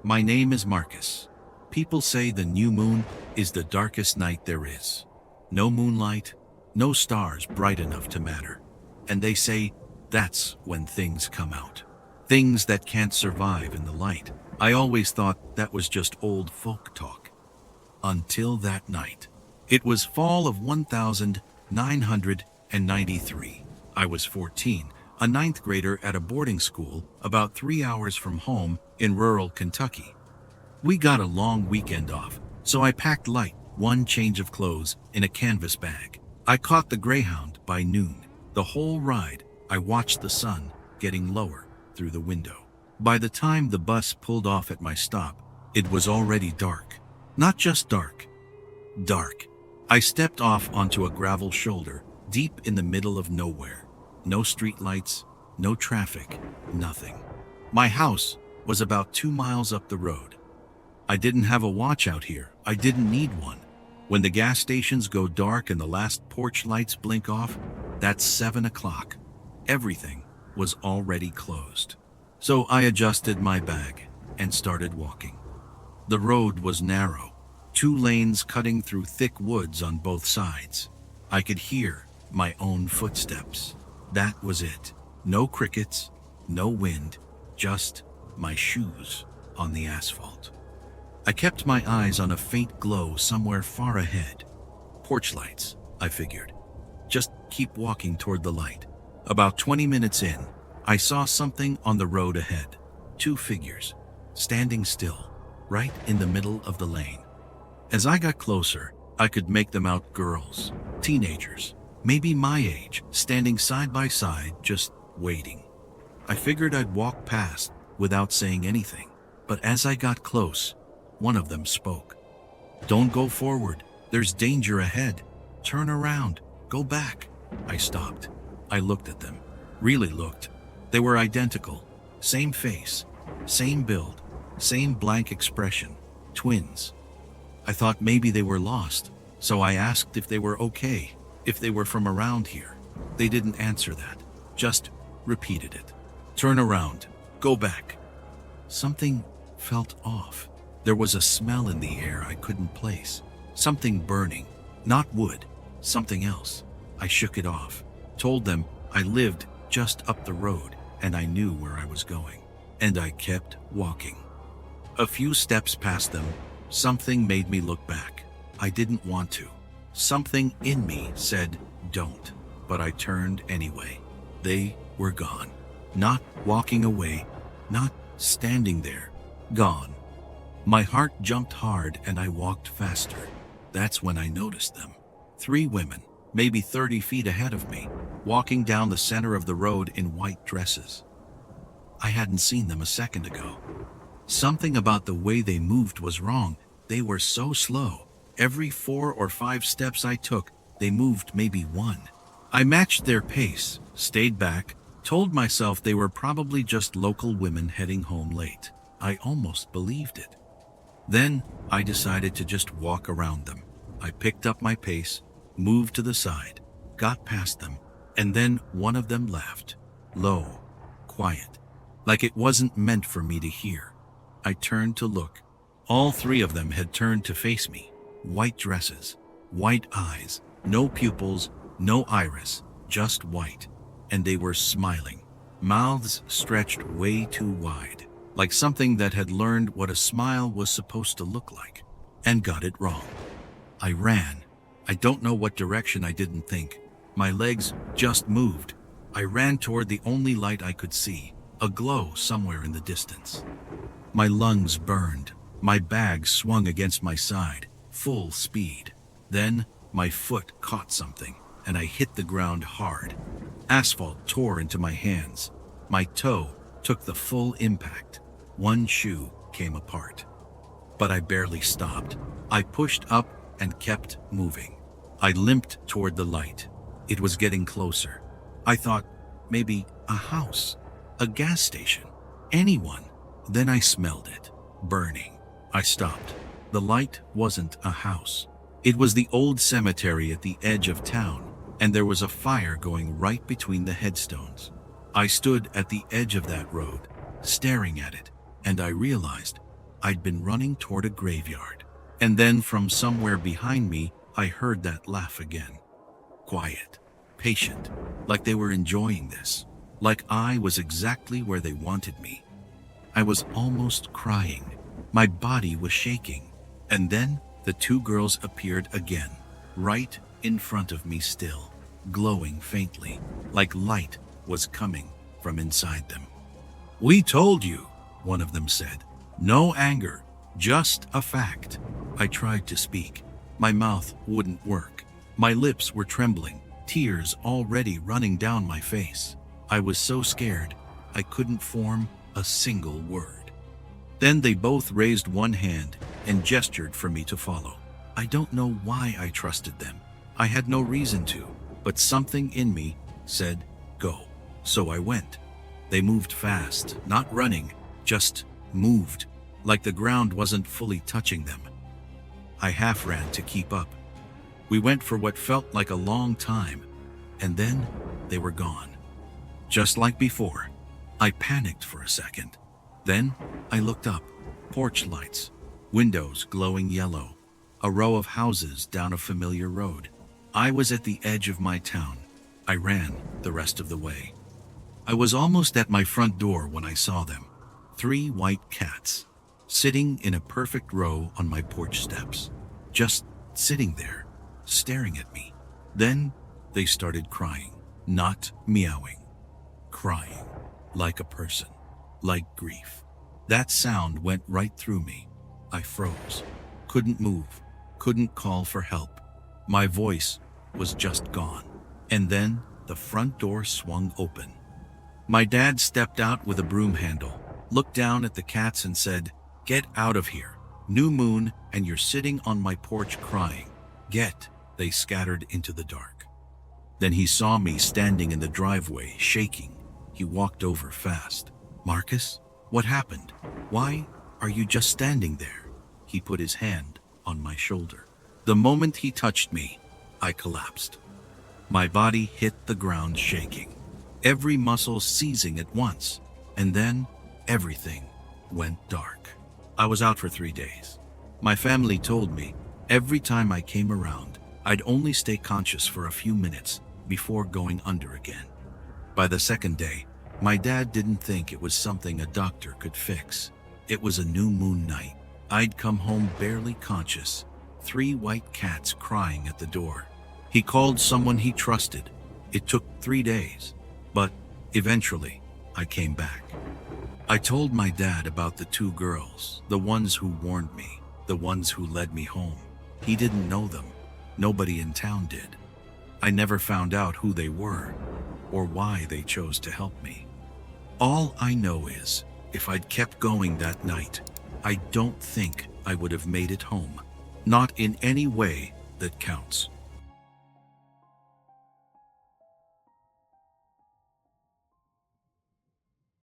My name is Marcus. People say the new moon is the darkest night there is. No moonlight, no stars bright enough to matter. And they say that's when things come out. Things that can't survive in the light. I always thought that was just old folk talk. Until that night. It was fall of 1993. I was 14, a ninth grader at a boarding school about 3 hours from home in rural Kentucky. We got a long weekend off, so I packed light, one change of clothes in a canvas bag. I caught the Greyhound by noon. The whole ride, I watched the sun getting lower through the window. By the time the bus pulled off at my stop, it was already dark. Not just dark. Dark. I stepped off onto a gravel shoulder, deep in the middle of nowhere. No street lights, no traffic, nothing. My house was about 2 miles up the road. I didn't have a watch out here. I didn't need one. When the gas stations go dark and the last porch lights blink off, that's 7 o'clock. Everything was already closed. So I adjusted my bag and started walking. The road was narrow, 2 lanes cutting through thick woods on both sides. I could hear my own footsteps. That was it. No crickets, no wind, just my shoes on the asphalt. I kept my eyes on a faint glow somewhere far ahead. Porch lights, I figured. Just keep walking toward the light. About 20 minutes in, I saw something on the road ahead. 2 figures, standing still, right in the middle of the lane. As I got closer, I could make them out girls, teenagers, maybe my age, standing side by side, just waiting. I figured I'd walk past without saying anything, but as I got close, one of them spoke. "Don't go forward. There's danger ahead. Turn around. Go back." I stopped. I looked at them. Really looked. They were identical. Same face, same build, same blank expression. Twins. I thought maybe they were lost, so I asked if they were okay, if they were from around here. They didn't answer that, just repeated it. "Turn around. Go back." Something felt off. There was a smell in the air I couldn't place. Something burning. Not wood. Something else. I shook it off. Told them I lived just up the road and I knew where I was going. And I kept walking. A few steps past them, something made me look back. I didn't want to. Something in me said, don't. But I turned anyway. They were gone. Not walking away. Not standing there. Gone. My heart jumped hard and I walked faster. That's when I noticed them. 3 women, maybe 30 feet ahead of me, walking down the center of the road in white dresses. I hadn't seen them a second ago. Something about the way they moved was wrong. They were so slow. Every 4 or 5 steps I took, they moved maybe 1. I matched their pace, stayed back, told myself they were probably just local women heading home late. I almost believed it. Then I decided to just walk around them. I picked up my pace, moved to the side, got past them, and then one of them laughed. Low, quiet, like it wasn't meant for me to hear. I turned to look. All 3 of them had turned to face me. White dresses, white eyes, no pupils, no iris, just white. And they were smiling, mouths stretched way too wide, like something that had learned what a smile was supposed to look like, and got it wrong. I ran. I don't know what direction, I didn't think. My legs just moved. I ran toward the only light I could see, a glow somewhere in the distance. My lungs burned. My bag swung against my side, full speed. Then my foot caught something, and I hit the ground hard. Asphalt tore into my hands. My toe took the full impact. One shoe came apart. But I barely stopped. I pushed up and kept moving. I limped toward the light. It was getting closer. I thought, maybe a house, a gas station, anyone. Then I smelled it, burning. I stopped. The light wasn't a house. It was the old cemetery at the edge of town, and there was a fire going right between the headstones. I stood at the edge of that road, staring at it, and I realized I'd been running toward a graveyard. And then from somewhere behind me, I heard that laugh again. Quiet, patient, like they were enjoying this, like I was exactly where they wanted me. I was almost crying. My body was shaking. And then the two girls appeared again, right in front of me still, glowing faintly, like light was coming from inside them. "We told you," one of them said. "No anger, just a fact." I tried to speak. My mouth wouldn't work. My lips were trembling, tears already running down my face. I was so scared, I couldn't form a single word. Then they both raised one hand and gestured for me to follow. I don't know why I trusted them. I had no reason to, but something in me said, "Go." So I went. They moved fast, not running, just moved, like the ground wasn't fully touching them. I half ran to keep up. We went for what felt like a long time, and then they were gone. Just like before, I panicked for a second. Then I looked up. Porch lights, windows glowing yellow, a row of houses down a familiar road. I was at the edge of my town. I ran the rest of the way. I was almost at my front door when I saw them. 3 white cats, sitting in a perfect row on my porch steps. Just sitting there, staring at me. Then they started crying, not meowing. Crying, like a person, like grief. That sound went right through me. I froze, couldn't move, couldn't call for help. My voice was just gone. And then the front door swung open. My dad stepped out with a broom handle, looked down at the cats and said, "Get out of here. New moon and you're sitting on my porch crying. Get." They scattered into the dark. Then he saw me standing in the driveway, shaking. He walked over fast. "Marcus, what happened? Why are you just standing there?" He put his hand on my shoulder. The moment he touched me, I collapsed. My body hit the ground shaking, every muscle seizing at once, and then everything went dark. I was out for 3 days. My family told me every time I came around, I'd only stay conscious for a few minutes before going under again. By the second day, my dad didn't think it was something a doctor could fix. It was a new moon night. I'd come home barely conscious, 3 white cats crying at the door. He called someone he trusted. It took 3 days, but eventually I came back. I told my dad about the 2 girls, the ones who warned me, the ones who led me home. He didn't know them. Nobody in town did. I never found out who they were or why they chose to help me. All I know is, if I'd kept going that night, I don't think I would have made it home. Not in any way that counts.